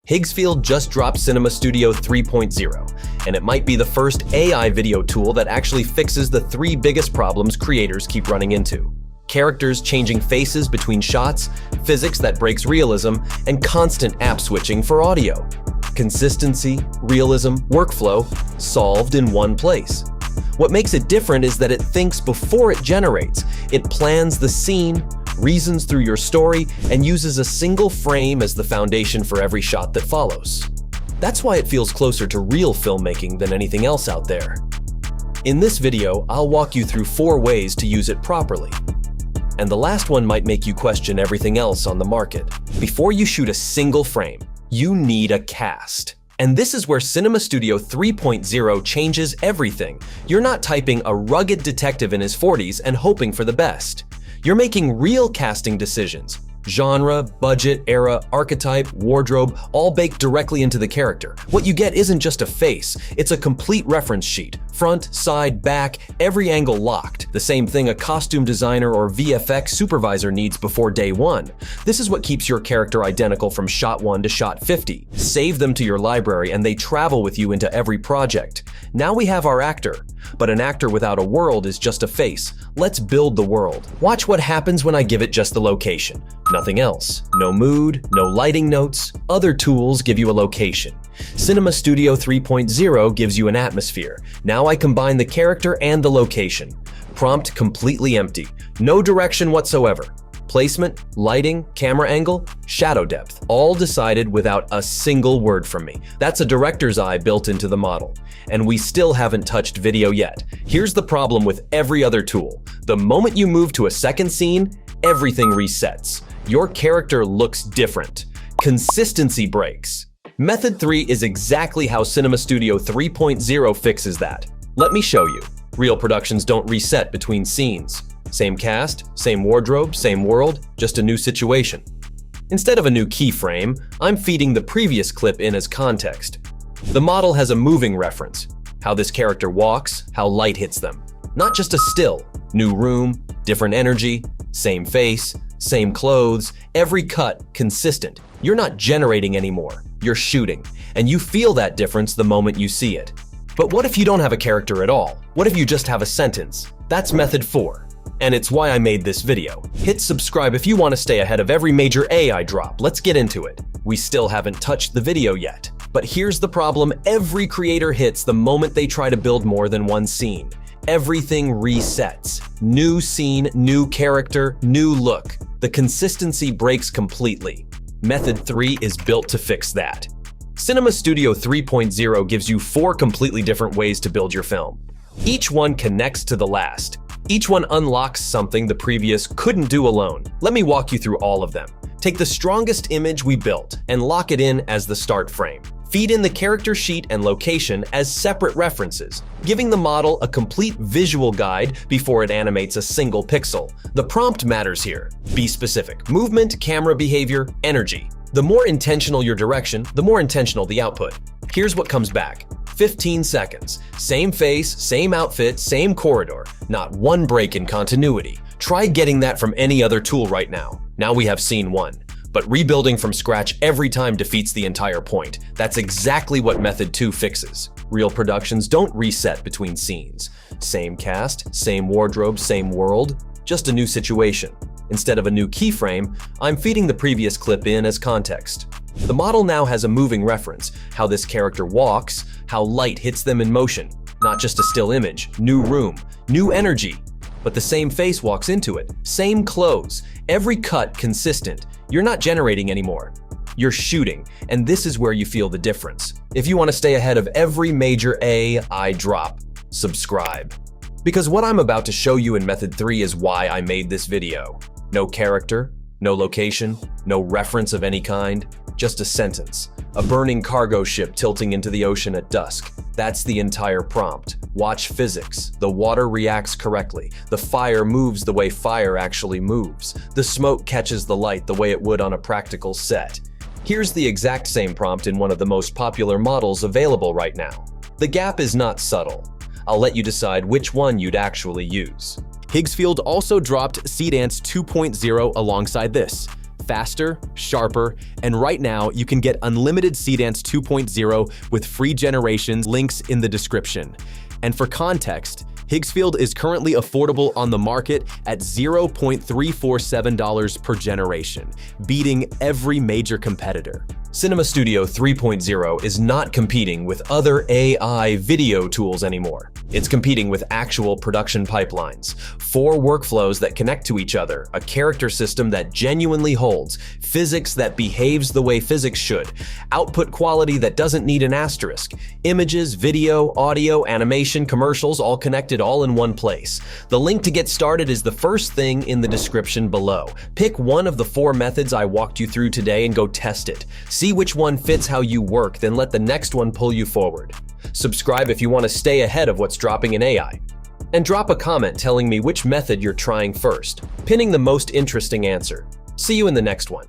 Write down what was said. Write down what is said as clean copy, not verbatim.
Higgsfield just dropped Cinema Studio 3.0, and it might be the first AI video tool that actually fixes the three biggest problems creators keep running into. Characters changing faces between shots, physics that breaks realism, and constant app switching for audio. Consistency, realism, workflow, solved in one place. What makes it different is that it thinks before it generates. It plans the scene, reasons through your story, and uses a single frame as the foundation for every shot that follows. That's why it feels closer to real filmmaking than anything else out there. In this video, I'll walk you through 4 ways to use it properly. And the last one might make you question everything else on the market. Before you shoot a single frame, you need a cast. And this is where Cinema Studio 3.0 changes everything. You're not typing a rugged detective in his 40s and hoping for the best. You're making real casting decisions. Genre, budget, era, archetype, wardrobe, all baked directly into the character. What you get isn't just a face, it's a complete reference sheet. Front, side, back, every angle locked. The same thing a costume designer or VFX supervisor needs before day one. This is what keeps your character identical from shot 1 to shot 50. Save them to your library and they travel with you into every project. Now we have our actor. But an actor without a world is just a face. Let's build the world. Watch what happens when I give it just the location. Nothing else. No mood, no lighting notes. Other tools give you a location. Cinema Studio 3.0 gives you an atmosphere. Now I combine the character and the location. Prompt completely empty. No direction whatsoever. Placement, lighting, camera angle, shadow depth, all decided without a single word from me. That's a director's eye built into the model. And we still haven't touched video yet. Here's the problem with every other tool. The moment you move to a second scene, everything resets. Your character looks different. Consistency breaks. Method 3 is exactly how Cinema Studio 3.0 fixes that. Let me show you. Real productions don't reset between scenes. Same cast, same wardrobe, same world, just a new situation. Instead of a new keyframe, I'm feeding the previous clip in as context. The model has a moving reference, how this character walks, how light hits them. Not just a still, new room, different energy, same face, same clothes, every cut consistent. You're not generating anymore, you're shooting, and you feel that difference the moment you see it. But what if you don't have a character at all? What if you just have a sentence? That's method 4. And it's why I made this video. Hit subscribe if you want to stay ahead of every major AI drop. Let's get into it. We still haven't touched the video yet. But here's the problem every creator hits the moment they try to build more than one scene. Everything resets. New scene, new character, new look. The consistency breaks completely. Method 3 is built to fix that. Cinema Studio 3.0 gives you 4 completely different ways to build your film. Each one connects to the last. Each one unlocks something the previous couldn't do alone. Let me walk you through all of them. Take the strongest image we built and lock it in as the start frame. Feed in the character sheet and location as separate references, giving the model a complete visual guide before it animates a single pixel. The prompt matters here. Be specific. Movement, camera behavior, energy. The more intentional your direction, the more intentional the output. Here's what comes back. 15 seconds. Same face, same outfit, same corridor. Not one break in continuity. Try getting that from any other tool right now. Now we have scene 1. But rebuilding from scratch every time defeats the entire point. That's exactly what method 2 fixes. Real productions don't reset between scenes. Same cast, same wardrobe, same world, just a new situation. Instead of a new keyframe, I'm feeding the previous clip in as context. The model now has a moving reference, how this character walks, how light hits them in motion. Not just a still image, new room, new energy. But the same face walks into it, same clothes, every cut consistent. You're not generating anymore. You're shooting, and this is where you feel the difference. If you want to stay ahead of every major AI drop, subscribe. Because what I'm about to show you in method 3 is why I made this video. No character, no location, no reference of any kind, just a sentence. A burning cargo ship tilting into the ocean at dusk. That's the entire prompt. Watch physics. The water reacts correctly. The fire moves the way fire actually moves. The smoke catches the light the way it would on a practical set. Here's the exact same prompt in one of the most popular models available right now. The gap is not subtle. I'll let you decide which one you'd actually use. Higgsfield also dropped Seedance 2.0 alongside this. faster, sharper, and right now you can get unlimited Seedance 2.0 with free generations, links in the description. And for context, Higgsfield is currently affordable on the market at $0.347 per generation, beating every major competitor. Cinema Studio 3.0 is not competing with other AI video tools anymore. It's competing with actual production pipelines, 4 workflows that connect to each other, a character system that genuinely holds, physics that behaves the way physics should, output quality that doesn't need an asterisk, images, video, audio, animation, commercials, all connected all in one place. The link to get started is the first thing in the description below. Pick one of the 4 methods I walked you through today and go test it. See which one fits how you work, then let the next one pull you forward. Subscribe if you want to stay ahead of what's dropping in AI. And drop a comment telling me which method you're trying first, pinning the most interesting answer. See you in the next one.